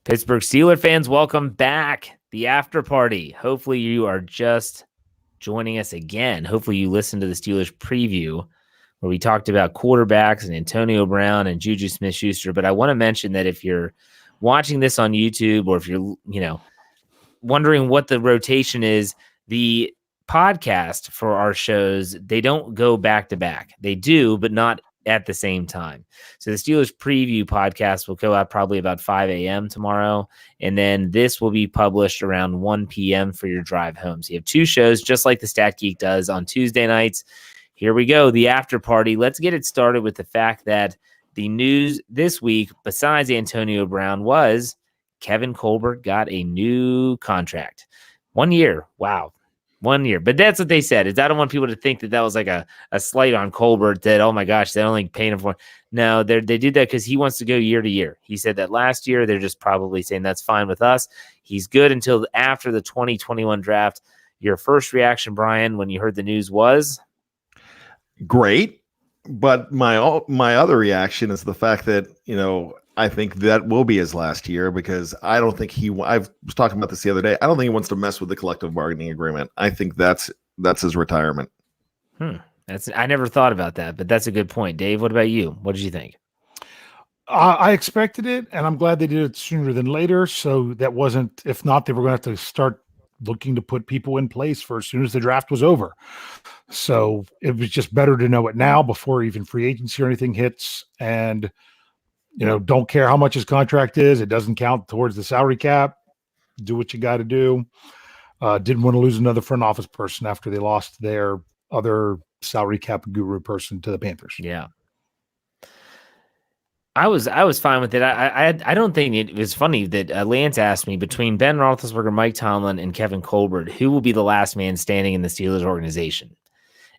Pittsburgh Steelers fans, welcome back. The after party. Hopefully you are just joining us again. Hopefully you listened to the Steelers preview where we talked about quarterbacks and Antonio Brown and Juju Smith-Schuster. But I want to mention that if you're watching this on YouTube or if you're, wondering what the rotation is, the podcast for our shows, they don't go back to back. They do, but not at the same time. So the Steelers preview podcast will go out probably about 5 a.m. tomorrow. And then this will be published around 1 p.m. for your drive home. So you have two shows, just like the Stat Geek does on Tuesday nights. Here we go, the after party. Let's get it started with the fact that the news this week, besides Antonio Brown, was Kevin Colbert got a new contract. 1 year. Wow. 1 year. But that's what they said. Is I don't want people to think that that was like a slight on Colbert that, oh my gosh, they only paid him for. No, they did that because he wants to go year to year. He said that last year. They're just probably saying that's fine with us. He's good until after the 2021 draft. Your first reaction, Bryan, when you heard the news was? Great. But my other reaction is the fact that, I think that will be his last year because I don't think I was talking about this the other day. I don't think he wants to mess with the collective bargaining agreement. I think that's his retirement. I never thought about that, but that's a good point. Dave, what about you? What did you think? I expected it, and I'm glad they did it sooner than later. So that wasn't, if not, they were going to have to start looking to put people in place for as soon as the draft was over. So it was just better to know it now before even free agency or anything hits. And don't care how much his contract is. It doesn't count towards the salary cap. Do what you got to do. Didn't want to lose another front office person after they lost their other salary cap guru person to the Panthers. Yeah. I was fine with it. I don't think it was funny that Lance asked me between Ben Roethlisberger, Mike Tomlin, and Kevin Colbert, who will be the last man standing in the Steelers organization?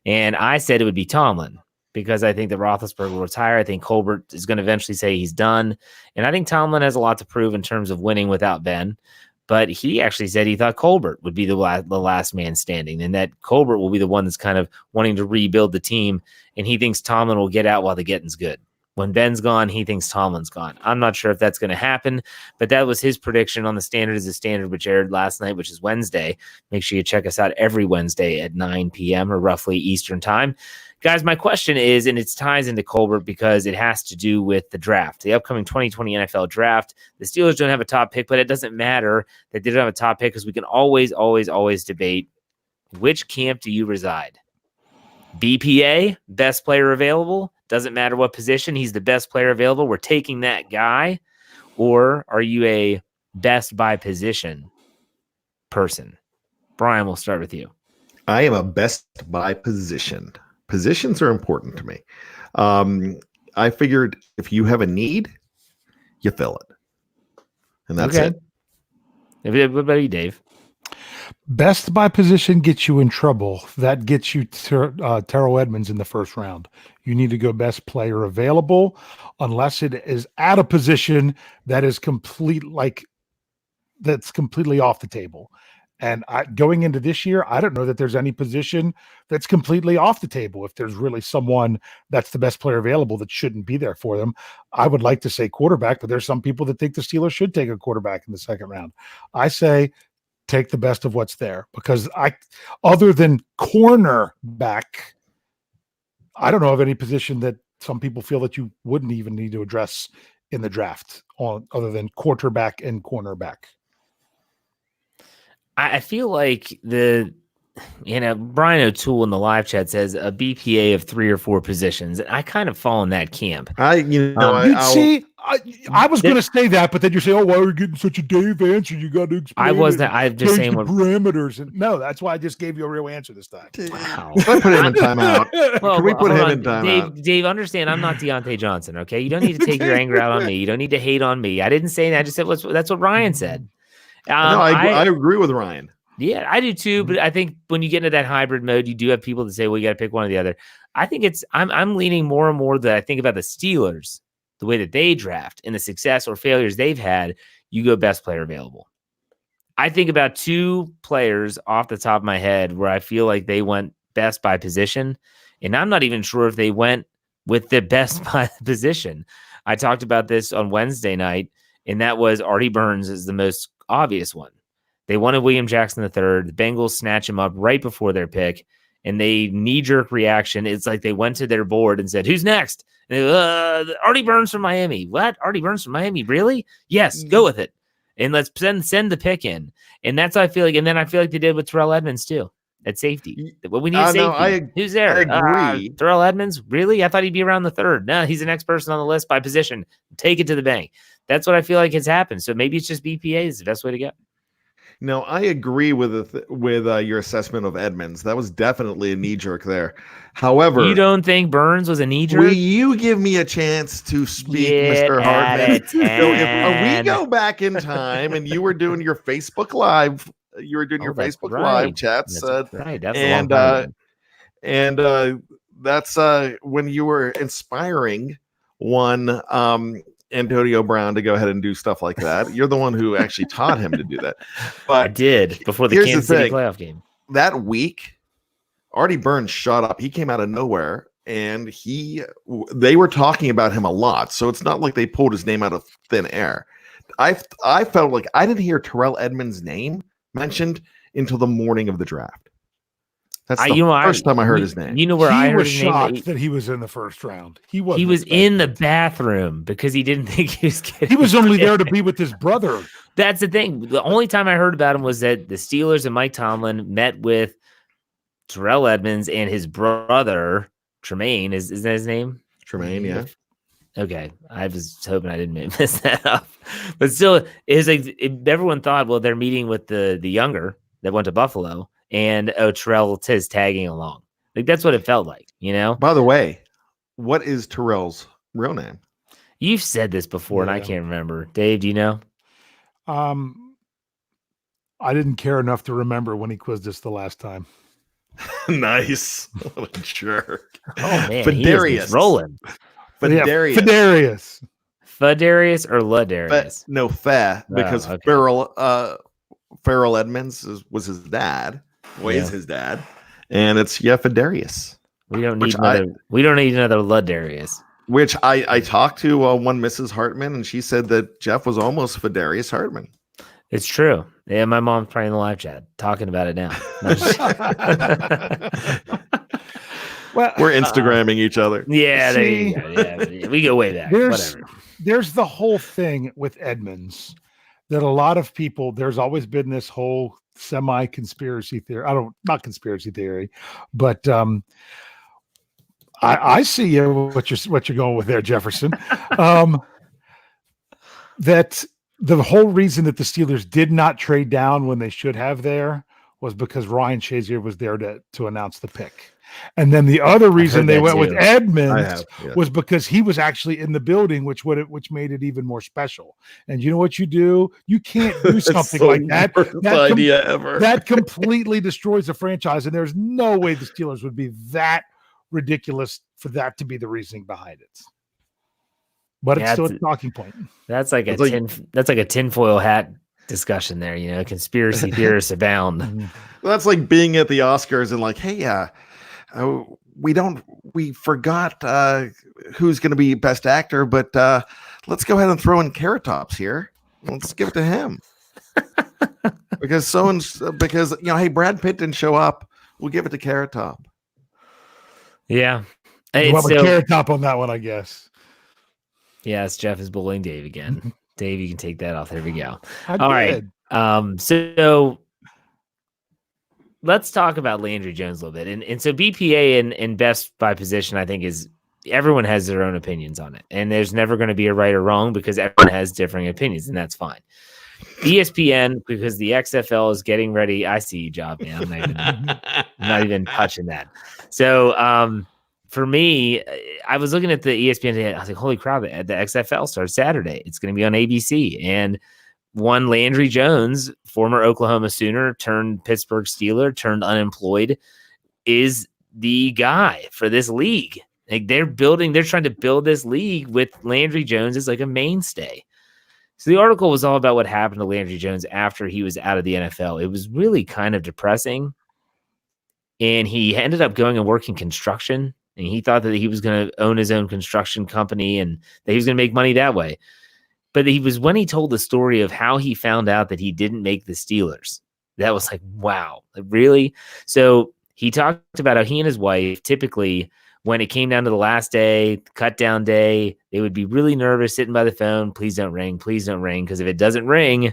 And I said it would be Tomlin, because I think that Roethlisberger will retire. I think Colbert is going to eventually say he's done. And I think Tomlin has a lot to prove in terms of winning without Ben. But he actually said he thought Colbert would be the last man standing, and that Colbert will be the one that's kind of wanting to rebuild the team. And he thinks Tomlin will get out while the getting's good. When Ben's gone, he thinks Tomlin's gone. I'm not sure if that's going to happen, but that was his prediction on the Standard is a Standard, which aired last night, which is Wednesday. Make sure you check us out every Wednesday at 9 p.m. or roughly Eastern time. Guys, my question is, and it ties into Colbert because it has to do with the draft, the upcoming 2020 NFL draft. The Steelers don't have a top pick, but it doesn't matter that they don't have a top pick because we can always, always, always debate which camp do you reside. BPA, best player available. Doesn't matter what position, he's the best player available. We're taking that guy. Or are you a best by position person? Bryan, we'll start with you. I am a best by position. Positions are important to me. I figured if you have a need, you fill it. And that's it. What about you, Dave? Best by position gets you in trouble. That gets you Terrell Edmonds in the first round. You need to go best player available unless it is at a position that is that's completely off the table. And going into this year, I don't know that there's any position that's completely off the table. If there's really someone that's the best player available that shouldn't be there for them, I would like to say quarterback, but there's some people that think the Steelers should take a quarterback in the second round. I say take the best of what's there because other than cornerback, I don't know of any position that some people feel that you wouldn't even need to address in the draft other than quarterback and cornerback. I feel like Brian O'Toole in the live chat says a BPA of 3 or 4 positions. I kind of fall in that camp. I was going to say that, but then you say, "Oh, why are you getting such a Dave answer? You got to explain." I'm just saying the parameters. And no, that's why I just gave you a real answer this time. Wow. Let's put him in timeout. Can we put him in timeout? Dave, understand, I'm not Deontay Johnson. Okay, you don't need to take your anger out on me. You don't need to hate on me. I didn't say that. I just said that's what Ryan said. I agree with Ryan. Yeah, I do too. But I think when you get into that hybrid mode, you do have people that say, well, you got to pick one or the other. I think I'm leaning more and more that I think about the Steelers, the way that they draft and the success or failures they've had, you go best player available. I think about 2 players off the top of my head where I feel like they went best by position. And I'm not even sure if they went with the best by position. I talked about this on Wednesday night. and that was Artie Burns is the most obvious one. They wanted William Jackson III. The Bengals snatch him up right before their pick, and they knee-jerk reaction. It's like they went to their board and said, "Who's next?" And they, Artie Burns from Miami. What? Artie Burns from Miami? Really? Yes, go with it. And let's send the pick in. And that's how I feel like. And then I feel like they did with Terrell Edmonds too at safety. Well, we need safety. No, who's there? I agree. Terrell Edmonds? Really? I thought he'd be around the third. No, he's the next person on the list by position. Take it to the bank. That's what I feel like has happened. So maybe it's just BPA is the best way to go. No, I agree with your assessment of Edmonds. That was definitely a knee jerk there. However, you don't think Burns was a knee jerk? Will you give me a chance to speak, Mr. Hartman? So if we go back in time and you were doing your Facebook Live, Live chats, that's right. That's and that's when you were inspiring one Antonio Brown to go ahead and do stuff like that. You're the one who actually taught him to do that. But I did before the Kansas City playoff game. That week, Artie Burns shot up. He came out of nowhere, and they were talking about him a lot. So it's not like they pulled his name out of thin air. I felt like I didn't hear Terrell Edmonds' name mentioned until the morning of the draft. That's the first time I heard his name. You know where I was shocked that he was in the first round. He was in the bathroom because he didn't think he was getting. He was only there to be with his brother. That's the thing. The only time I heard about him was that the Steelers and Mike Tomlin met with Terrell Edmonds and his brother Tremaine. Is that his name? Tremaine, yeah. Okay, I was hoping I didn't mess that up, but still, it's like everyone thought, well, they're meeting with the younger that went to Buffalo. And Terrell is tagging along. Like that's what it felt like, you know? By the way, what is Terrell's real name? You've said this before, and I can't remember. Dave, do you know? I didn't care enough to remember when he quizzed us the last time. Nice. What a jerk. Oh, man. Fedarius. Rolling. Fedarius. Fedarius or Ladarius? No, because Farrell Edmonds was his dad. Is his dad, and it's Fedarius. We don't need another Ladarius. Which I talked to one Mrs. Hartman, and she said that Jeff was almost Fedarius Hartman. It's true. Yeah, my mom's probably in the live chat talking about it now. Well, we're Instagramming each other. Yeah, there you go. Yeah, we go way back. There's the whole thing with Edmonds that a lot of people. There's always been this whole semi-conspiracy theory. Not conspiracy theory, but I see what you're going with there, Jefferson. That the whole reason that the Steelers did not trade down when they should have there was because Ryan Shazier was there to announce the pick. And then the other reason they went with Edmonds was because he was actually in the building, which made it even more special. And you know what you do? You can't do something like that. That completely destroys the franchise. And there's no way the Steelers would be that ridiculous for that to be the reasoning behind it. But it's still a talking point. That's like a tinfoil hat discussion there. You know, conspiracy theorists abound. Well, that's like being at the Oscars and like, hey, we forgot who's going to be best actor, but let's go ahead and throw in Carrot Tops here. Let's give it to him because hey, Brad Pitt didn't show up. We'll give it to Carrot Top. Yeah, Carrot Top on that one, I guess. Yes, Jeff is bullying Dave again. Dave, you can take that off. There we go. All right. So let's talk about Landry Jones a little bit. And so BPA and best by position, I think, is everyone has their own opinions on it. And there's never going to be a right or wrong because everyone has differing opinions, and that's fine. ESPN, because the XFL is getting ready. I see you, Job, man. I'm not even touching that. So for me, I was looking at the ESPN today. I was like, holy crap, the XFL starts Saturday. It's going to be on ABC. And one Landry Jones, former Oklahoma Sooner, turned Pittsburgh Steeler, turned unemployed, is the guy for this league. Like they're trying to build this league with Landry Jones as like a mainstay. So the article was all about what happened to Landry Jones after he was out of the NFL. It was really kind of depressing. And he ended up going and working construction. And he thought that he was going to own his own construction company and that he was going to make money that way. But he was when he told the story of how he found out that he didn't make the Steelers. That was like, wow, like, really? So he talked about how he and his wife typically, when it came down to the last day, cut down day, they would be really nervous sitting by the phone. Please don't ring. Please don't ring. Because if it doesn't ring,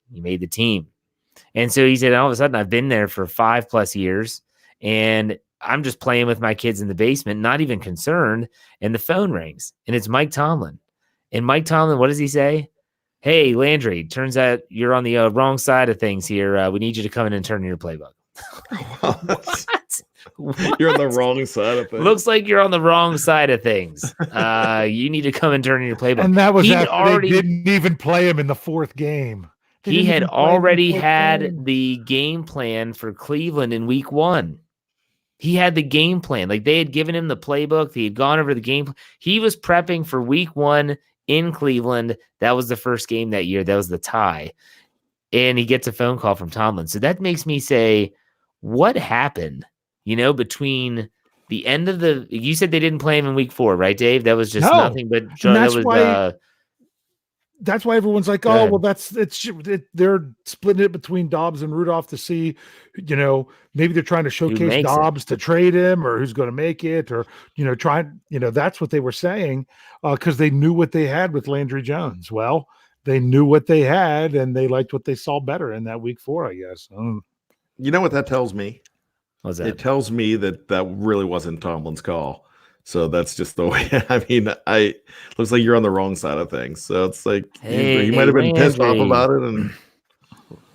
you made the team. And so he said, all of a sudden, I've been there for 5+ years and I'm just playing with my kids in the basement, not even concerned. And the phone rings and it's Mike Tomlin. And Mike Tomlin, what does he say? Hey, Landry, turns out you're on the wrong side of things here. We need you to come in and turn in your playbook. What? You're on the wrong side of things. Looks like you're on the wrong side of things. You need to come and turn in your playbook. And that was after they didn't even play him in the 4th game. He had already had the game plan for Cleveland in week 1. He had the game plan. Like they had given him the playbook. He had gone over the game. He was prepping for week 1 in Cleveland. That was the first game that year. That was the tie. And he gets a phone call from Tomlin. So that makes me say, what happened, between the end of you said they didn't play him in week 4, right, Dave? That was just nothing but that's why everyone's like, oh, well, they're splitting it between Dobbs and Rudolph to see, maybe they're trying to showcase Dobbs to trade him or who's going to make it or, that's what they were saying because they knew what they had with Landry Jones. Well, they knew what they had and they liked what they saw better in that week 4, I guess. You know what that tells me? What's that? It tells me that really wasn't Tomlin's call. So that's just the way. I mean, looks like you're on the wrong side of things. So it's like you might have been pissed off about it. And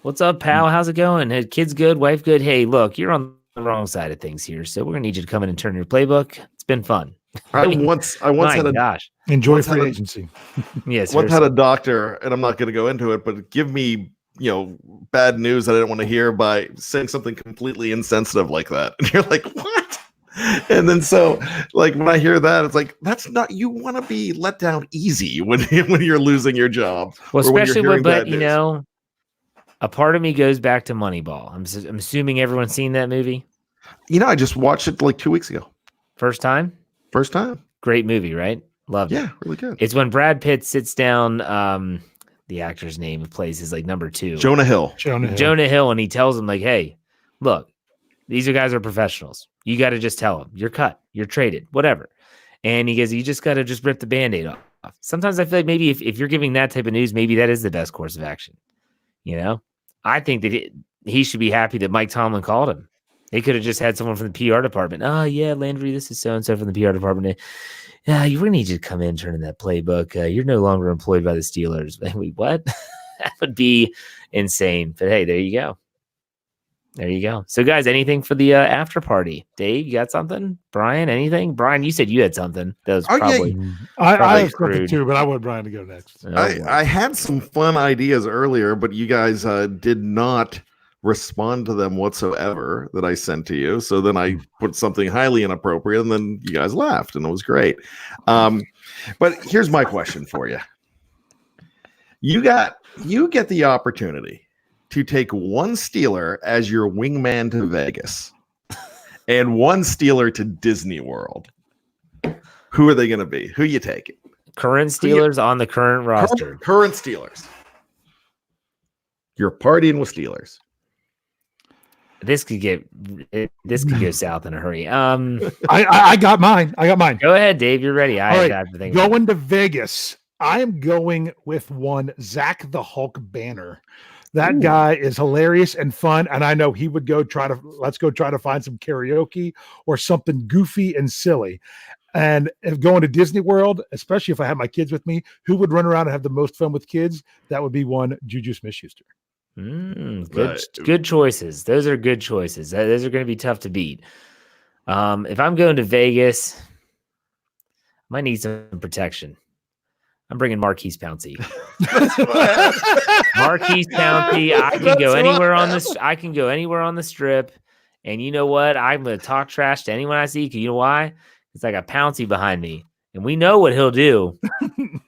what's up, pal? How's it going? Hey, kids good, wife good. Hey, look, you're on the wrong side of things here. So we're gonna need you to come in and turn your playbook. It's been fun. I once had enjoy free agency. Yes. Once had a doctor, and I'm not going to go into it, but give me bad news that I didn't want to hear by saying something completely insensitive like that. And you're like, what? And then so like when I hear that, it's like, that's not, you want to be let down easy when you're losing your job. Well, especially but a part of me goes back to Moneyball. I'm assuming everyone's seen that movie. I just watched it like 2 weeks ago. First time. Great movie, right? Loved it. Yeah, really good. It's when Brad Pitt sits down, the actor's name who plays is like number 2. Jonah Hill. And he tells him like, hey, look, these guys are professionals. You got to just tell them you're cut, you're traded, whatever. And he goes, you just got to just rip the Band-Aid off. Sometimes I feel like maybe if you're giving that type of news, maybe that is the best course of action. I think that he should be happy that Mike Tomlin called him. They could have just had someone from the PR department. Oh, yeah, Landry, this is so-and-so from the PR department. Yeah, you really need you to come in and turn in that playbook. You're no longer employed by the Steelers. Wait, what? That would be insane. But hey, there you go. So, guys, anything for the after party? Dave, you got something? Brian, anything? Brian, you said you had something. That was probably. Yeah. I have something too, but I want Brian to go next. I had some fun ideas earlier, but you guys did not respond to them whatsoever that I sent to you. So then I put something highly inappropriate, and then you guys laughed, and it was great. But here's my question for you. You get the opportunity to take one Steeler as your wingman to Vegas and one Steeler to Disney World. Who are they going to be? Who you taking? Current Steelers on the current roster. Current Steelers. You're partying with Steelers. This could go south in a hurry. I got mine. Go ahead, Dave. You're ready. Going to Vegas. I am going with one Zach the Hulk Banner. That guy is hilarious and fun, and I know he would let's go try to find some karaoke or something goofy and silly. And if going to Disney World, especially if I have my kids with me, who would run around and have the most fun with kids? That would be one Juju Smith-Schuster. Good choices. Those are good choices. Those are going to be tough to beat. If I'm going to Vegas, I might need some protection. I'm bringing Marquise Pouncey. Marquise Pouncey. I can go anywhere on the strip, and you know what? I'm going to talk trash to anyone I see. You know why? It's like a Pouncey behind me, and we know what he'll do.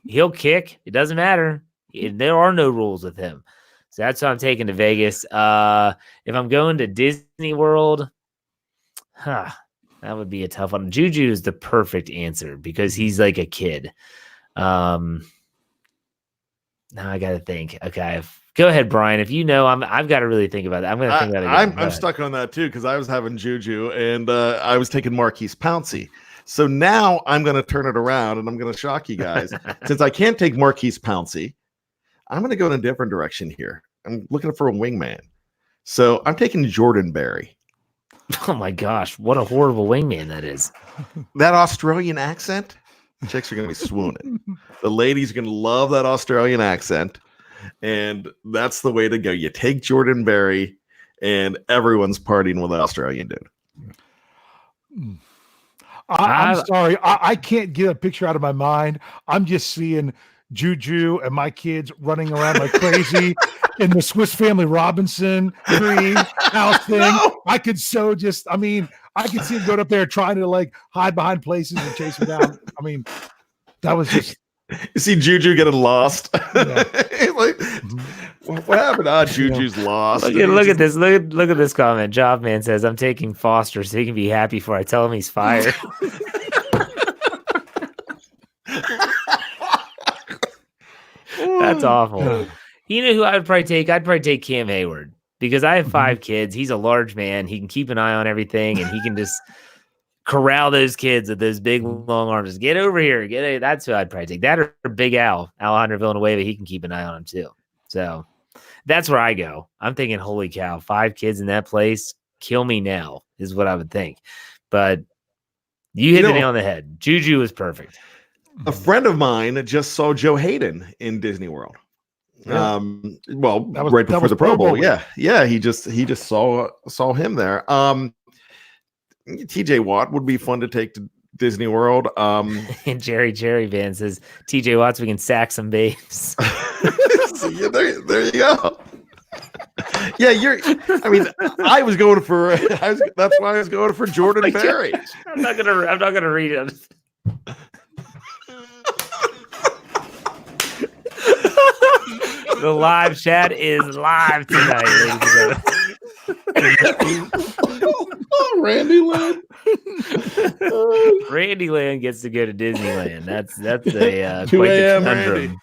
He'll kick. It doesn't matter. There are no rules with him. So that's what I'm taking to Vegas. If I'm going to Disney World, that would be a tough one. Juju is the perfect answer because he's like a kid. Now I got to think. Okay. Go ahead, Brian. If you know, I've got to really think about that. I'm going to think about it. I'm stuck on that too because I was having Juju and I was taking Marquise Pouncey. So now I'm going to turn it around and I'm going to shock you guys. Since I can't take Marquise Pouncey, I'm going to go in a different direction here. I'm looking for a wingman. So I'm taking Jordan Berry. Oh my gosh, what a horrible wingman that is. That Australian accent, chicks are going to be swooning. The ladies are going to love that Australian accent. And that's the way to go. You take Jordan Berry and everyone's partying with the Australian dude. I'm sorry. I can't get a picture out of my mind. I'm just seeing Juju and my kids running around like crazy in the Swiss Family Robinson tree house thing. No. I could see him going up there trying to like hide behind places and chase him down. I mean, that was just. You see Juju getting lost. Yeah. Like, what happened? Juju's lost. Look at this. Look at this comment. Job Man says, "I'm taking Foster so he can be happy before I tell him he's fired." That's awful. You know who I would probably take? I'd probably take Cam Hayward because I have 5 kids. He's a large man. He can keep an eye on everything, and he can just corral those kids with those big long arms. Get over here. That's who I'd probably take. That or Big Al, Alejandro Villanueva. He can keep an eye on him too. So that's where I go. I'm thinking, holy cow, 5 kids in that place. Kill me now is what I would think. But you hit the nail on the head. Juju was perfect. A friend of mine just saw Joe Hayden in Disney World. Yeah. Right before the Pro Bowl. Yeah. He just saw him there. TJ Watt would be fun to take to Disney World. And Jerry Van says TJ Watt, we can sack some babes. So, yeah, there you go. Yeah, I was going for. That's why I was going for Jordan Berry. I'm not gonna read it. The live chat is live tonight, ladies and gentlemen. Randy Land. Randy Land gets to go to Disneyland. That's a quite the conundrum.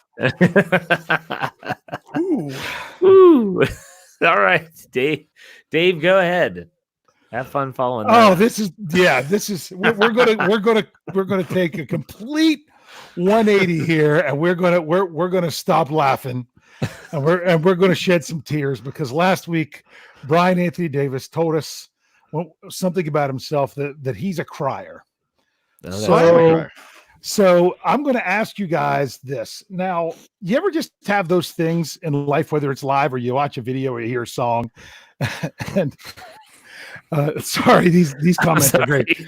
Ooh. All right, Dave, go ahead. Have fun following. This is we're gonna take a complete 180 here, and we're gonna stop laughing, and we're gonna shed some tears because last week Bryan Anthony Davis told us something about himself that he's a crier. So I'm going to ask you guys this. Now, you ever just have those things in life, whether it's live or you watch a video or you hear a song, and sorry, these comments are great.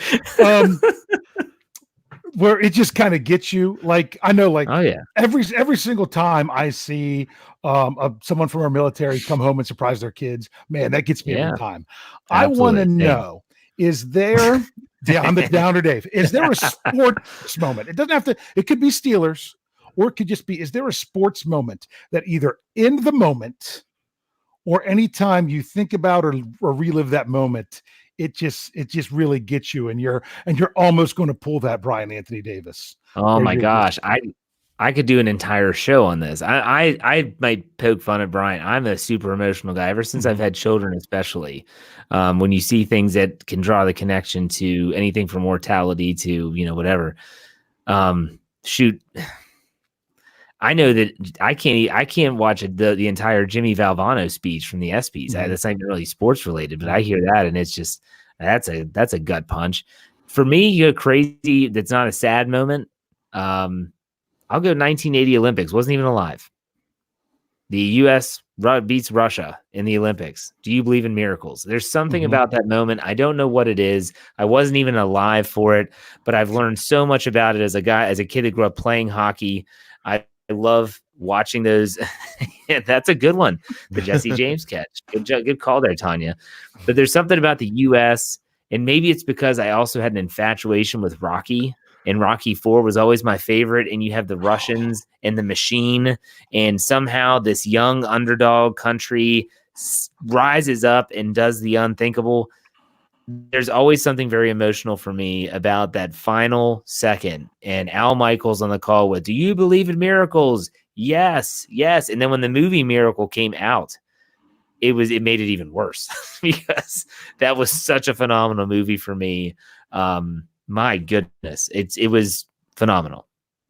Where it just kind of gets you, like I know, like every single time I see someone from our military come home and surprise their kids, man, that gets me every time. Absolutely. I want to know: is there? I'm the downer, Dave. Is there a sports moment? It doesn't have to. It could be Steelers, or it could just be. Is there a sports moment that either in the moment, or anytime you think about or relive that moment, it just really gets you, and you're almost going to pull that Bryan Anthony Davis. Oh my gosh, I could do an entire show on this. I might poke fun at Bryan. I'm a super emotional guy ever since I've had children, especially when you see things that can draw the connection to anything from mortality to whatever. Shoot. I know that I can't watch the entire Jimmy Valvano speech from the ESPYs. That's not even really sports related, but I hear that and it's just that's a gut punch. For me, you go crazy. That's not a sad moment. I'll go 1980 Olympics. Wasn't even alive. The U.S. beats Russia in the Olympics. Do you believe in miracles? There's something about that moment. I don't know what it is. I wasn't even alive for it, but I've learned so much about it as a kid that grew up playing hockey. I love watching those. That's a good one. The Jesse James catch. Good call there, Tanya. But there's something about the U.S., and maybe it's because I also had an infatuation with Rocky, and Rocky IV was always my favorite. And you have the Russians and the machine, and somehow this young underdog country rises up and does the unthinkable. There's always something very emotional for me about that final second. And Al Michaels on the call with, "Do you believe in miracles?" Yes. And then when the movie Miracle came out, it made it even worse because that was such a phenomenal movie for me. My goodness, it was phenomenal.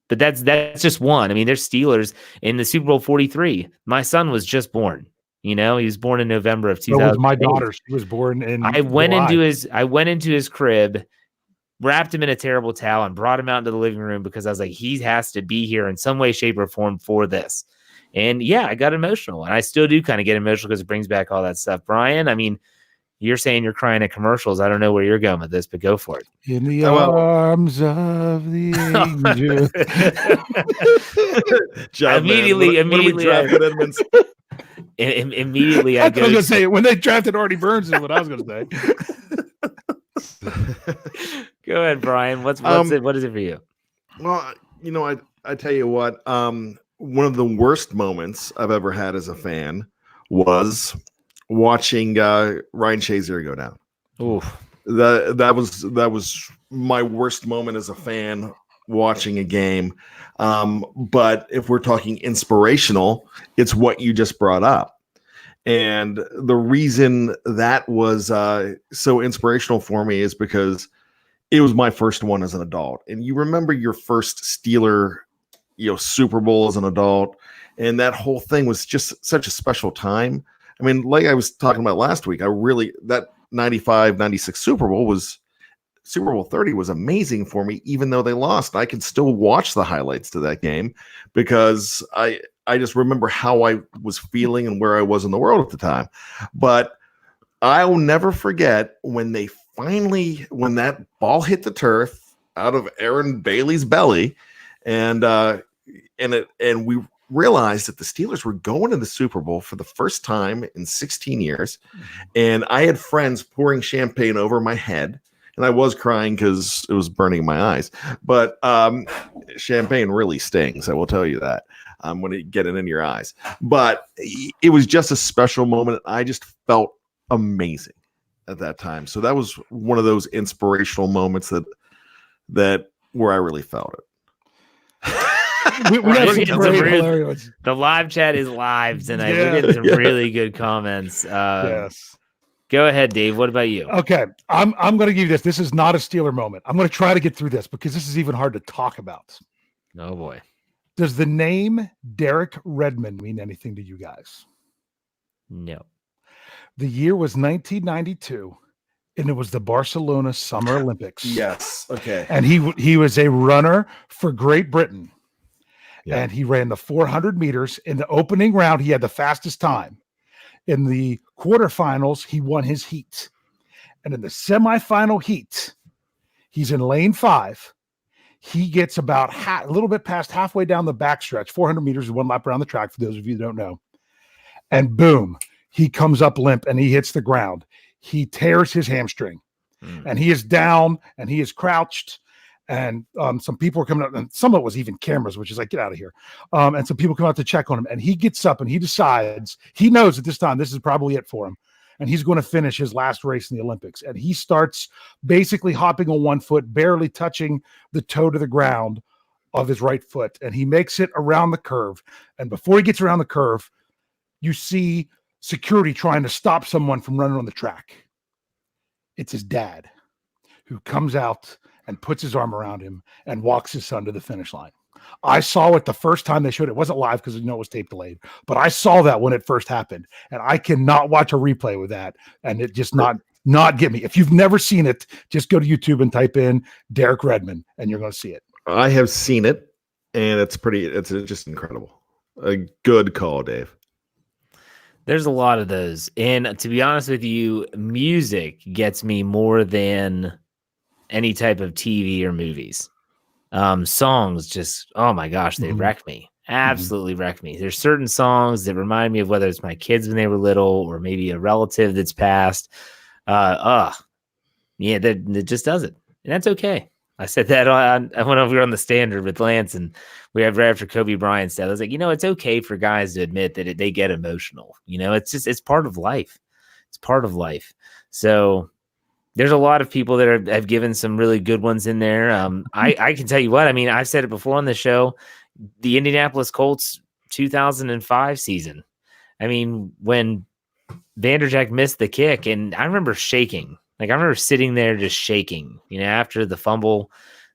But that's just one. I mean, there's Steelers in the Super Bowl 43. My son was just born. He was born in November of 2000. That was my daughter. She was born in I went July. into his crib, wrapped him in a terrible towel, and brought him out into the living room because I was like, he has to be here in some way, shape, or form for this. And yeah, I got emotional, and I still do kind of get emotional because it brings back all that stuff. Bryan, I mean, you're saying you're crying at commercials. I don't know where you're going with this, but go for it. In the arms of the angel. Immediately, immediately I was going to say, when they drafted Artie Burns is what I was going to say. Go ahead, Bryan. What is it for you? Well, I tell you what, one of the worst moments I've ever had as a fan was watching Ryan Shazier go down. Oof. That was my worst moment as a fan watching a game. But if we're talking inspirational, it's what you just brought up. And the reason that was so inspirational for me is because it was my first one as an adult. And you remember your first Steeler, Super Bowl as an adult. And that whole thing was just such a special time. I mean, like I was talking about last week, that 95, 96 Super Bowl 30 was amazing for me, even though they lost. I can still watch the highlights to that game because I just remember how I was feeling and where I was in the world at the time. But I'll never forget when that ball hit the turf out of Aaron Bailey's belly, and we realized that the Steelers were going to the Super Bowl for the first time in 16 years. And I had friends pouring champagne over my head, and I was crying because it was burning my eyes. But champagne really stings, I will tell you that, when you get it in your eyes. But it was just a special moment. I just felt amazing at that time. So that was one of those inspirational moments that where I really felt it. The live chat is live tonight. We're getting some really good comments. Yes. Go ahead, Dave. What about you? Okay. I'm going to give you this. This is not a Steeler moment. I'm going to try to get through this because this is even hard to talk about. Oh, boy. Does the name Derek Redmond mean anything to you guys? No. The year was 1992, and it was the Barcelona Summer Olympics. Yes. Okay. And he was a runner for Great Britain. Yeah. And he ran the 400 meters. In the opening round, he had the fastest time. In the quarterfinals, he won his heat. And in the semifinal heat, he's in lane 5. He gets about a little bit past halfway down the backstretch. 400 meters is one lap around the track, for those of you who don't know. And boom, he comes up limp and he hits the ground. He tears his hamstring. And he is down and he is crouched. And some people are coming up, and some of it was even cameras, which is like, get out of here. And some people come out to check on him, and he gets up and he decides, he knows at this time, this is probably it for him. And he's going to finish his last race in the Olympics. And he starts basically hopping on one foot, barely touching the toe to the ground of his right foot. And he makes it around the curve. And before he gets around the curve, you see security trying to stop someone from running on the track. It's his dad who comes out and puts his arm around him and walks his son to the finish line. I saw it the first time they showed it. It wasn't live because it was tape delayed, but I saw that when it first happened, and I cannot watch a replay with that and it just not get me. If you've never seen it, just go to YouTube and type in Derek Redmond and you're going to see it. I have seen it, and it's just incredible. A good call, Dave. There's a lot of those. And to be honest with you, music gets me more than any type of TV or movies. Songs just, oh my gosh, they wreck me. Absolutely wreck me. There's certain songs that remind me of whether it's my kids when they were little or maybe a relative that's passed. That just does it. And that's okay. I said that I went over on the standard with Lance, and we have right after Kobe Bryant said, I was like, it's okay for guys to admit that they get emotional. It's part of life. It's part of life. So there's a lot of people that have given some really good ones in there. I can tell you what, I've said it before on the show, the Indianapolis Colts 2005 season. I mean, when Vanderjagt missed the kick, and I remember shaking. Like, I remember sitting there just shaking, after the fumble,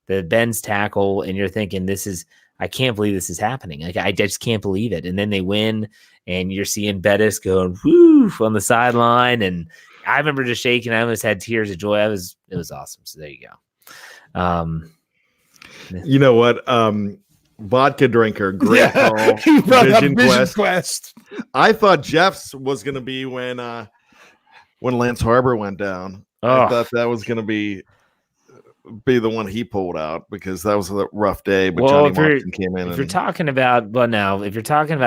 the Ben's tackle, and you're thinking, I can't believe this is happening. Like, I just can't believe it. And then they win, and you're seeing Bettis going woo on the sideline, and I remember just shaking. I almost had tears of joy. It was awesome. So there you go. You know what? Vodka drinker, great call. Vision Quest. I thought Jeff's was going to be when Lance Harbor went down. I thought that was going to be the one he pulled out because that was a rough day. But Johnny Moxon came in. If you're talking about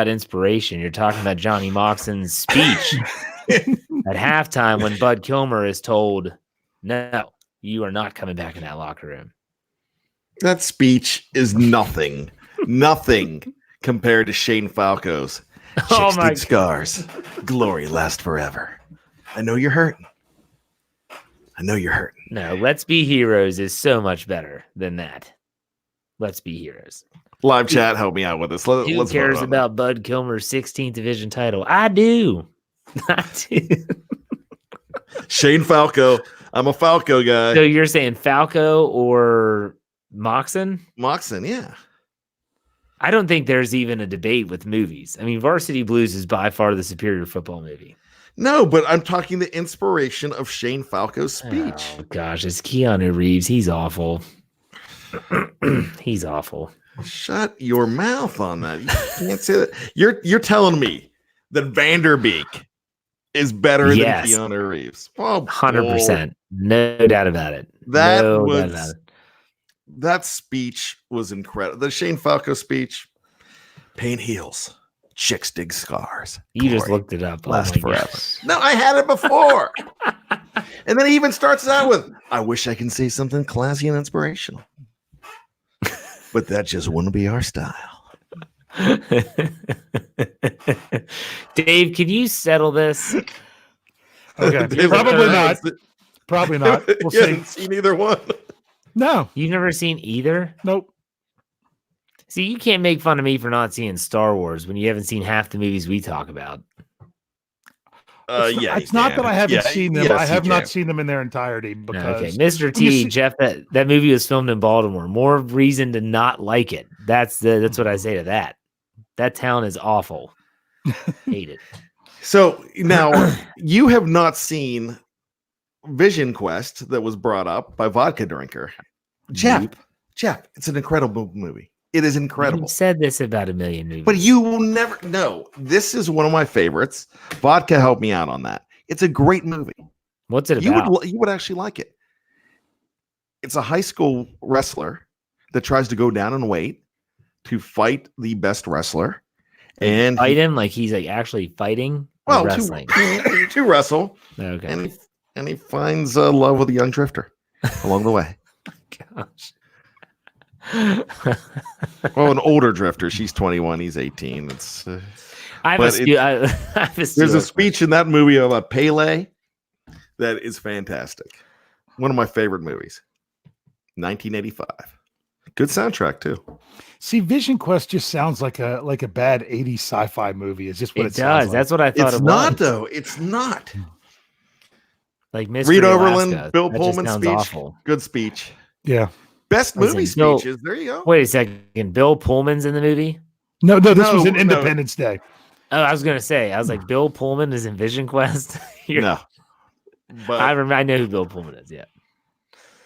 inspiration, you're talking about Johnny Moxon's speech at halftime when Bud Kilmer is told, "No, you are not coming back in that locker room." That speech is nothing compared to Shane Falco's. Chicks dig scars. Glory lasts forever. I know you're hurting. No, Let's Be Heroes is so much better than that. Let's Be Heroes. Live chat, help me out with this. Who cares about Bud Kilmer's 16th division title? I do. Shane Falco. I'm a Falco guy. So you're saying Falco or Moxon? Moxon, yeah. I don't think there's even a debate with movies. I mean, Varsity Blues is by far the superior football movie. No, but I'm talking the inspiration of Shane Falco's speech. Oh, gosh, it's Keanu Reeves. He's awful. He's awful. Shut your mouth on that. You can't say that. You're telling me that Vanderbeek is better than Keanu Reeves. Oh, 100%. No doubt about it. That speech was incredible. The Shane Falco speech, pain heals. Chicks dig scars. You just looked it up. Last forever. No, I had it before. And then he even starts out with, I wish I can say something classy and inspirational. But that just wouldn't be our style. Dave, can you settle this? Okay. Probably not. Probably not. We'll see. Haven't seen either one. No. You've never seen either? Nope. See, you can't make fun of me for not seeing Star Wars when you haven't seen half the movies we talk about. It's not that I haven't seen them. I have not seen them in their entirety because Mr. T, Jeff, that movie was filmed in Baltimore. More reason to not like it. That's what I say to that. That town is awful. Hate it. So now you have not seen Vision Quest that was brought up by Vodka Drinker. Jeff, it's an incredible movie. It is incredible. You've said this about a million movies. But you will never know. This is one of my favorites. Vodka helped me out on that. It's a great movie. What's it about? You would actually like it. It's a high school wrestler that tries to go down in weight to fight the best wrestler. And fight him like he's like actually fighting? Well, wrestling. to wrestle. Okay. And he finds love with a young drifter along the way. Gosh. Well, an older drifter. She's 21. He's 18. There's a speech in that movie about Pele that is fantastic. One of my favorite movies. 1985. Good soundtrack too. See, Vision Quest just sounds like a bad 80s sci-fi movie. Is just what it sounds does. like. That's what I thought. It's not though. It's not. Like Mystery Reed Alaska. Overland, Bill Pullman speech. Awful. Good speech. Yeah. Best movie speeches. There you go. Wait a second. Bill Pullman's in the movie? No, this was in Independence Day. Oh, I was going to say. I was like, Bill Pullman is in Vision Quest? No. But I know who Bill Pullman is, yeah.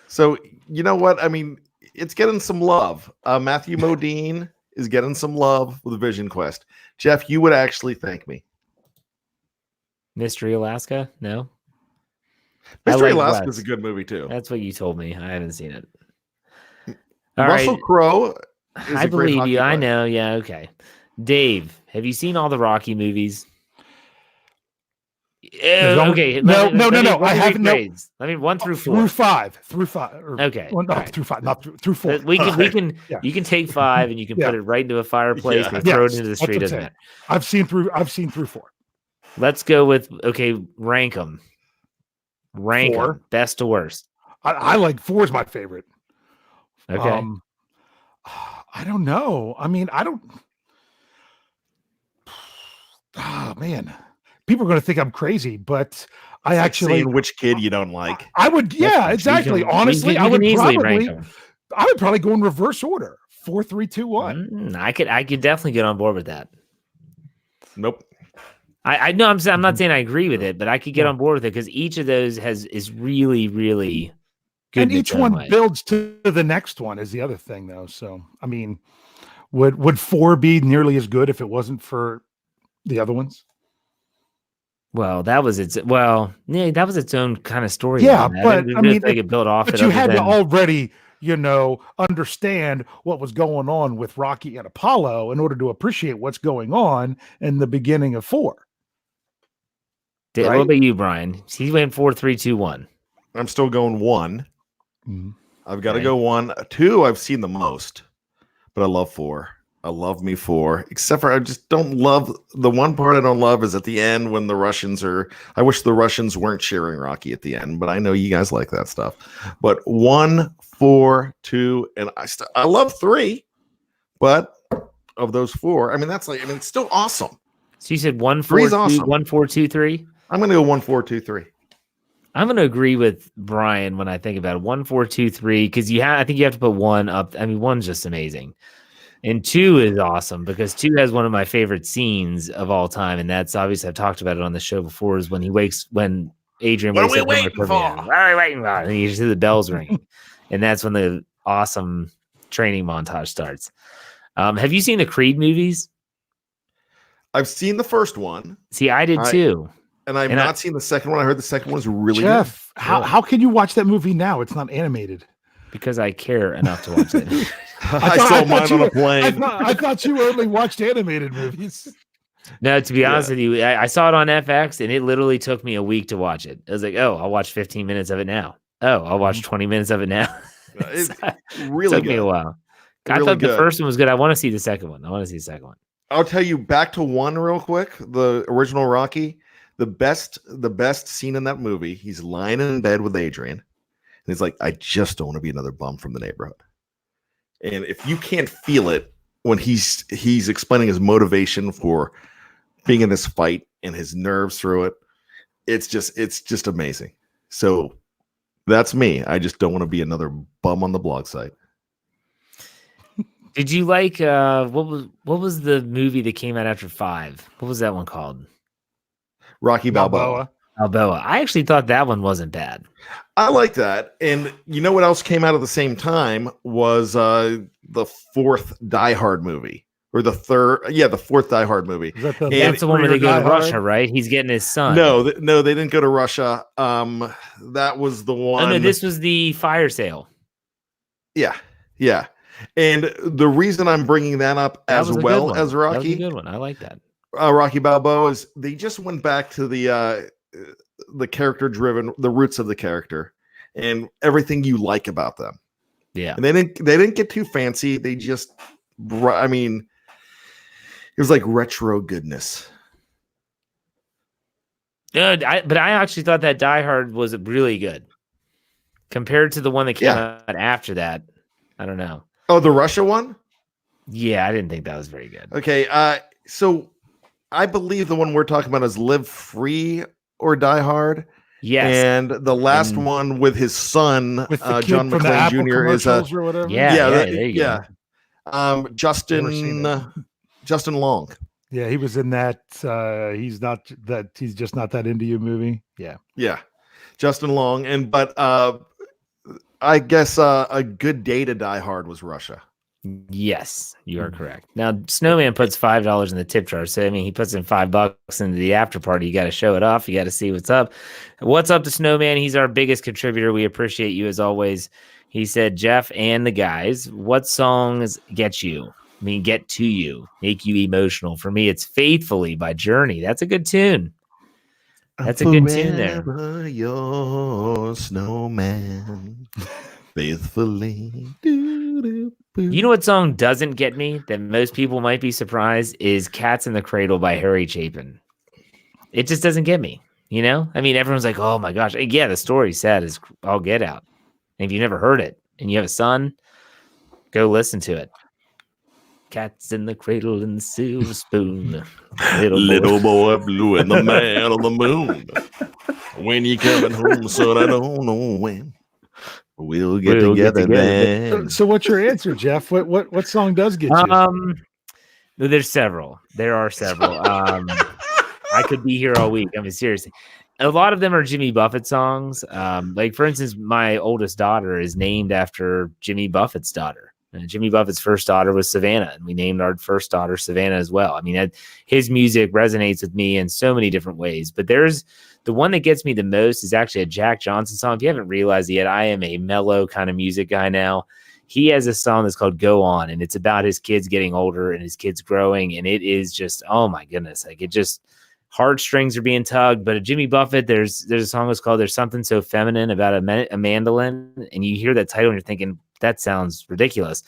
So, you know what? I mean, it's getting some love. Matthew Modine is getting some love with Vision Quest. Jeff, you would actually thank me. Mystery Alaska? No? Mystery Alaska is a good movie, too. That's what you told me. I haven't seen it. Russell Crowe. I believe you. I know. Yeah. Okay. Dave, have you seen all the Rocky movies? Okay. No. I haven't. Let me 1 through 4. Through 5. Okay. Through 5. Not through 4. We can. Yeah. You can take 5 and you can put it right into a fireplace and throw it into the street. Doesn't matter. I've seen through 4. Let's go with rank them. Rank 'em, best to worst. I like 4 is my favorite. Okay. I don't know. I mean, I don't. Oh man, people are going to think I'm crazy, but I It's like actually, saying which kid you don't like. I would, yeah, exactly. Honestly, you can easily rank them. I would probably go in reverse order: 4, 3, 2, 1. I could definitely get on board with that. Nope. I know I'm not saying I agree with it, but I could get Yeah. on board with it because each of those is really, really good. And in each its own one way. builds to the next one is the other thing, though. So, I mean, would 4 be nearly as good if it wasn't for the other ones? Well, that was its own kind of story. Yeah, line. but didn't I really mean, think it built off but it. you other had to than- already, understand what was going on with Rocky and Apollo in order to appreciate what's going on in the beginning of 4. What right? about you, Brian? He went 4, 3, 2, 1. I'm still going 1. Mhm. I've got to Okay. go 1. 2, I've seen the most, but I love 4. I love me 4, except for I just don't love the one part I don't love is at the end when the Russians are. I wish the Russians weren't cheering Rocky at the end, but I know you guys like that stuff. But 1, 4, 2, and I love 3, but of those 4, I mean it's still awesome. So you said 1, 4, Three's 2, awesome. 1, 4, 2, 3. I'm gonna go 1, 4, 2, 3. I'm going to agree with Brian when I think about it. 1, 4, 2, 3, because I think you have to put 1 up. I mean, 1's just amazing. And 2 is awesome because 2 has one of my favorite scenes of all time. And that's obviously, I've talked about it on the show before, is when Adrian What are wakes we up. waiting for? What are we waiting for? And you just hear the bells ringing. And that's when the awesome training montage starts. Have you seen the Creed movies? I've seen the first one. See, I did too. And I've not seen the second one. I heard the second one is really Jeff, good. how can you watch that movie now? It's not animated. Because I care enough to watch it. I saw mine on a plane. I thought you only watched animated movies. No, to be honest with you, I saw it on FX and it literally took me a week to watch it. I was like, oh, I'll watch 15 minutes of it now. Oh, I'll watch 20 minutes of it now. It's really took good. me a while. I Really thought the good. first one was good. I want to see the second one. I'll tell you back to 1 real quick. The original Rocky, the best scene in that movie. He's lying in bed with Adrian, and he's like, "I just don't want to be another bum from the neighborhood." And if you can't feel it when he's explaining his motivation for being in this fight and his nerves through it, it's just amazing. So that's me. I just don't want to be another bum on the blog site. Did you like what was the movie that came out after 5? What was that one called? Rocky Balboa. Balboa. I actually thought that one wasn't bad. I like that. And you know what else came out at the same time was the 4th Die Hard movie. Or the 4th Die Hard movie. Is that That's the one where they go to Russia, right? He's getting his son. No, they didn't go to Russia. That was the one. Oh, no, this was the fire sale. Yeah. And the reason I'm bringing that up as well as Rocky, that was a good one. I like that. Rocky Balboa, is they just went back to the character driven, the roots of the character, and everything you like about them. Yeah, and they didn't get too fancy. They just, I mean, it was like retro goodness. but I actually thought that Die Hard was really good compared to the one that came out after that. I don't know. Oh, the Russia one? Yeah, I didn't think that was very good. Okay, so I believe the one we're talking about is Live Free or Die Hard. Yes. And the last one with his son, with the John from the McClane Apple Jr. is or whatever. There you go. Justin Long. Yeah, he was in that. He's just not that into you movie. Yeah, Justin Long. But I guess a good day to Die Hard was Russia. Yes, you are correct. Now, Snowman puts $5 in the tip jar. So, I mean, he puts in $5 into the after party. You got to show it off. You got to see what's up. What's up to Snowman? He's our biggest contributor. We appreciate you as always. He said, Jeff and the guys, what songs get to you, make you emotional? For me, it's Faithfully by Journey. That's a good tune. That's a good tune there. Your snowman, faithfully. You know what song doesn't get me that most people might be surprised is Cats in the Cradle by Harry Chapin. It just doesn't get me, you know? I mean, everyone's like, oh my gosh. Yeah, the story's sad as all get out. And if you never heard it and you have a son, go listen to it. Cats in the cradle and the silver spoon. Little boy blue and the man on the moon. When you coming home, son, I don't know when. We'll get together then. So what's your answer, Jeff? What song does get you? There's several. There are several. I could be here all week. I mean, seriously. A lot of them are Jimmy Buffett songs. Like, for instance, my oldest daughter is named after Jimmy Buffett's daughter. And Jimmy Buffett's first daughter was Savannah, and we named our first daughter Savannah as well. I mean, his music resonates with me in so many different ways. But there's the one that gets me the most is actually a Jack Johnson song. If you haven't realized it yet, I am a mellow kind of music guy now. He has a song that's called Go On, and it's about his kids getting older and his kids growing. And it is just, oh my goodness. Like, it just, heartstrings are being tugged. But at Jimmy Buffett, there's a song that's called There's Something So Feminine About a Mandolin. And you hear that title and you're thinking, that sounds ridiculous.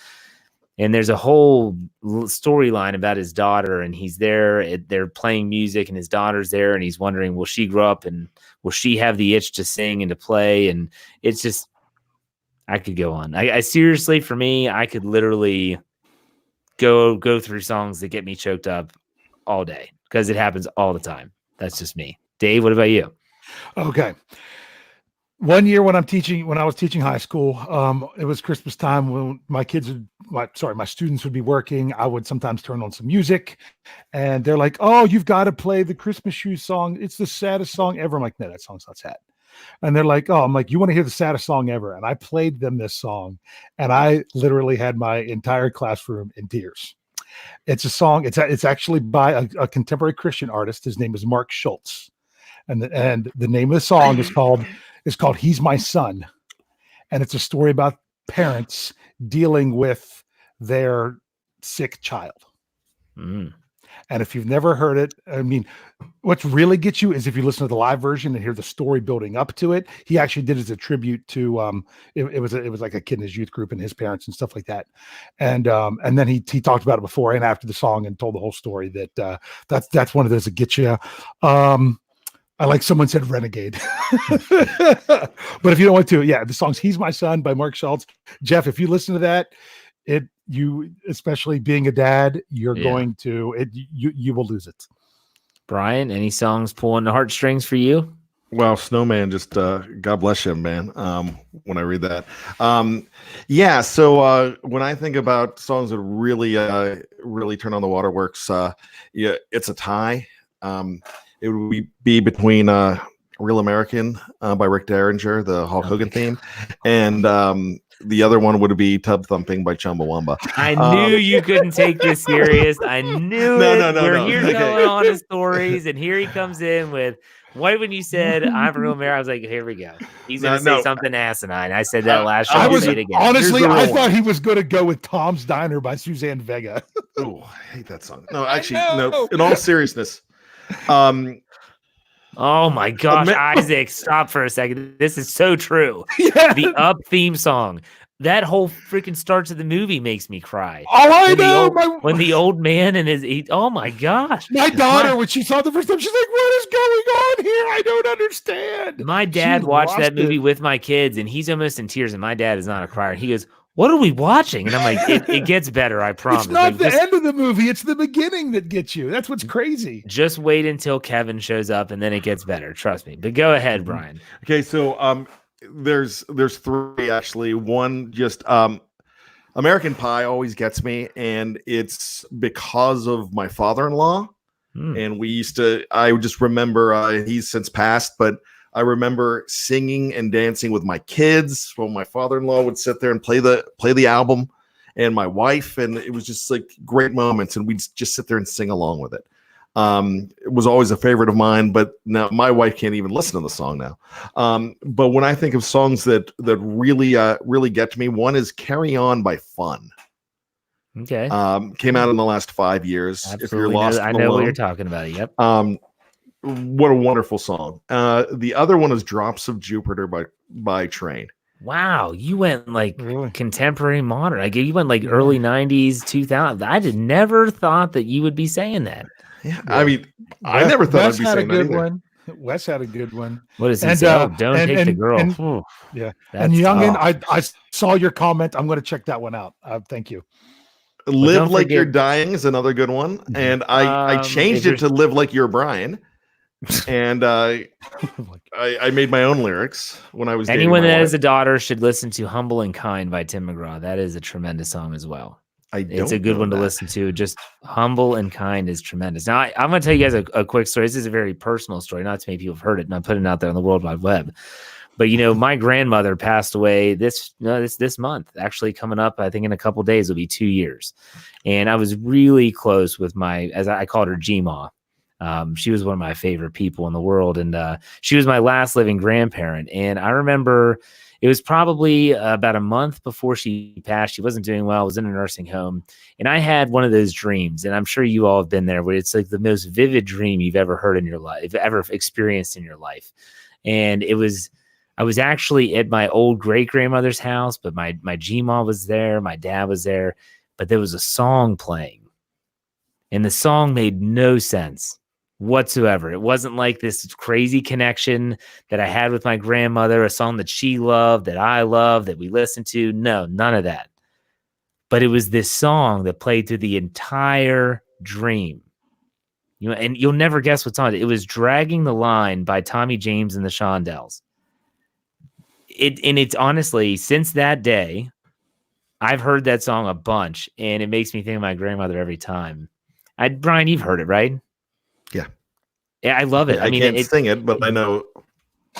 And there's a whole storyline about his daughter, and he's there. They're playing music, and his daughter's there, and he's wondering, will she grow up and will she have the itch to sing and to play? And it's just, I could go on. I seriously, for me, I could literally go through songs that get me choked up all day because it happens all the time. That's just me. Dave, what about you? Okay. One year when I was teaching high school, it was Christmas time when my students would be working. I would sometimes turn on some music, and they're like, "Oh, you've got to play the Christmas Shoes song. It's the saddest song ever." I'm like, "No, that song's not sad." And they're like, "Oh," I'm like, "You want to hear the saddest song ever?" And I played them this song, and I literally had my entire classroom in tears. It's a song. It's actually by a contemporary Christian artist. His name is Mark Schultz, and the name of the song is called He's My Son. And it's a story about parents dealing with their sick child. Mm. And if you've never heard it, I mean, what really gets you is if you listen to the live version and hear the story building up to it. He actually did it as a tribute to it was like a kid in his youth group and his parents and stuff like that. And then he talked about it before and after the song and told the whole story that's one of those that get you. I like someone said renegade. But if you don't want to, the song's He's My Son by Mark Schultz. Jeff, if you listen to that, you especially being a dad, you're going to you will lose it. Brian, any songs pulling the heartstrings for you? Well, Snowman, just God bless him, man. When I read that, so when I think about songs that really turn on the waterworks, it's a tie. It would be between Real American by Rick Derringer, the Hulk Hogan theme, and the other one would be Tub Thumping by Chumbawamba. I knew you couldn't take this serious. I knew it. We're here telling honest stories, and here he comes in with, what when you said, I'm Real American, I was like, here we go. He's going to say something asinine. I said that last show. I'll say it again. Honestly, I thought he was going to go with Tom's Diner by Suzanne Vega. Oh, I hate that song. No, actually, no. In all seriousness, oh my gosh, Isaac, stop for a second. This is so true. The Up theme song, that whole freaking starts of the movie makes me cry. Oh, I know. When the old man and oh my gosh. My daughter, when she saw it the first time, she's like, what is going on here? I don't understand. My dad watched that movie with my kids, and he's almost in tears, and my dad is not a crier. He goes, what are we watching? And I'm like, it gets better, I promise. It's not the end of the movie. It's the beginning that gets you. That's what's crazy. Just wait until Kevin shows up, and then it gets better. Trust me. But go ahead, Brian. Okay, so there's three, actually. One, just American Pie always gets me, and it's because of my father-in-law. And I just remember, he's since passed, but I remember singing and dancing with my kids when my father-in-law would sit there and play the album, and my wife, and it was just like great moments, and we'd just sit there and sing along with it. It was always a favorite of mine, but now my wife can't even listen to the song now. But when I think of songs that really get to me, one is Carry On by Fun. Okay. Came out in the last 5 years. Absolutely. If you're lost, I know what you're talking about. Yep. What a wonderful song. The other one is Drops of Jupiter by Train. Wow, you went like contemporary modern. Like you went like early 90s, 2000. I never thought that you would be saying that. Yeah, I mean, I never thought I'd be saying that either. One. Wes had a good one. What does he say? Don't take the girl. And Youngin, I saw your comment. I'm going to check that one out. Thank you. Live Like forget, You're Dying is another good one. And I changed it to Live Like You're Bryan. And I made my own lyrics when I was dating anyone my that wife. has a daughter should listen to Humble and Kind by Tim McGraw. That is a tremendous song as well. It's a good one to listen to. Just Humble and Kind is tremendous. Now, I'm going to tell you guys a quick story. This is a very personal story. Not too many people have heard it, and I'm putting it out there on the World Wide Web. But, my grandmother passed away this month. Actually, coming up, I think in a couple days, it'll be 2 years. And I was really close with as I called her G-Ma. She was one of my favorite people in the world. And she was my last living grandparent. And I remember it was probably about a month before she passed. She wasn't doing well. I was in a nursing home. And I had one of those dreams. And I'm sure you all have been there, where it's like the most vivid dream you've ever heard in your life, ever experienced in your life. And I was actually at my old great-grandmother's house, but my G-Ma was there. My dad was there. But there was a song playing. And the song made no sense whatsoever. It wasn't like this crazy connection that I had with my grandmother, a song that she loved, that I loved, that we listened to. No, none of that. But it was this song that played through the entire dream. And you'll never guess what's on it. It was Dragging the Line by Tommy James and the Shondells. It's honestly, since that day, I've heard that song a bunch, and it makes me think of my grandmother every time. Bryan, you've heard it, right? Yeah, I love it. I can't sing it, but I know.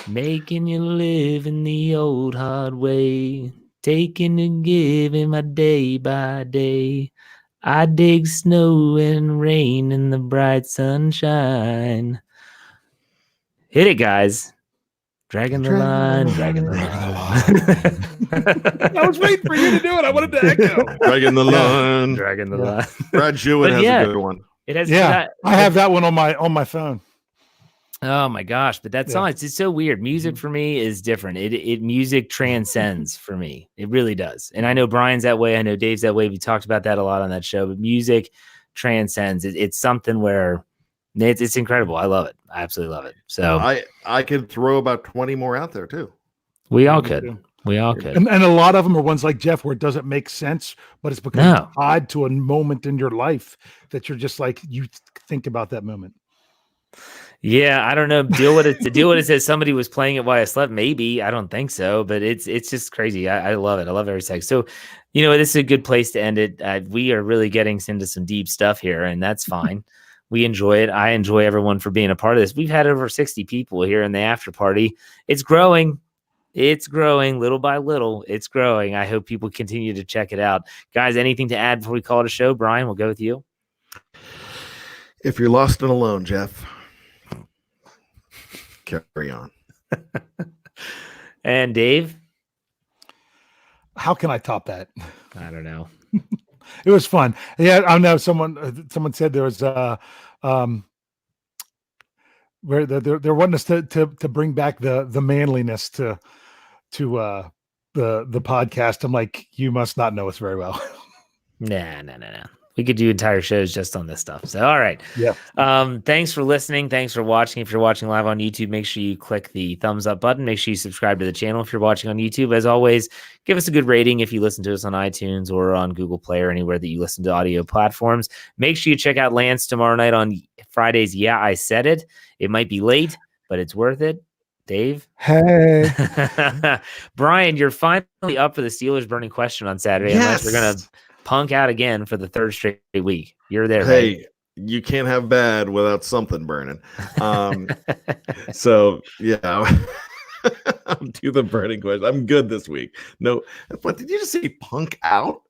Making you live in the old hard way, taking and giving my day by day. I dig snow and rain and the bright sunshine. Hit it, guys. Dragging the line. I was waiting for you to do it. I wanted to echo. Dragging the line. Dragging the line. Brad Jewin has a good one. It has. Yeah, I have that one on my phone. Oh my gosh! But that song, it's so weird. Music for me is different. Music transcends for me. It really does. And I know Bryan's that way. I know Dave's that way. We talked about that a lot on that show. But music transcends. It's something where it's incredible. I love it. I absolutely love it. So I could throw about 20 more out there too. We all could. We all could. And a lot of them are ones like Jeff, where it doesn't make sense, but it's because it's tied to a moment in your life that you're just like, you think about that moment. Yeah, I don't know. Deal with it says somebody was playing it while I slept. Maybe. I don't think so, but it's just crazy. I love it. I love every second. So, this is a good place to end it. We are really getting into some deep stuff here, and that's fine. We enjoy it. I enjoy everyone for being a part of this. We've had over 60 people here in the after party. It's growing. It's growing little by little. It's growing. I hope people continue to check it out. Guys, anything to add before we call it a show? Bryan, we'll go with you. If you're lost and alone, Jeff, carry on. And Dave? How can I top that? I don't know. It was fun. Yeah, I know someone said there was where they're wanting us to bring back the manliness to the podcast. I'm like, you must not know us very well. Nah. We could do entire shows just on this stuff. So, all right. Yeah. Thanks for listening. Thanks for watching. If you're watching live on YouTube, make sure you click the thumbs up button. Make sure you subscribe to the channel. If you're watching on YouTube, as always, give us a good rating if you listen to us on iTunes or on Google Play or anywhere that you listen to audio platforms. Make sure you check out Lance tomorrow night on Fridays. Yeah, I said it. It might be late, but it's worth it. Dave? Hey. Bryan, you're finally up for the Steelers burning question on Saturday. Yes. Unless we're going to punk out again for the third straight week. You're there. Hey, right? You can't have bad without something burning. So yeah, I'll do the burning question. I'm good this week. No, but did you just say punk out?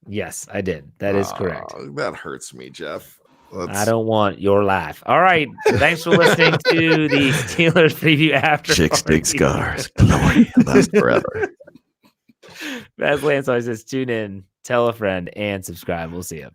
Yes, I did. That is correct. That hurts me, Jeff. I don't want your laugh. All right. Thanks for listening to the Steelers preview after. Chicks dig scars. Glory lasts forever. As Lance always says, tune in, tell a friend, and subscribe. We'll see you.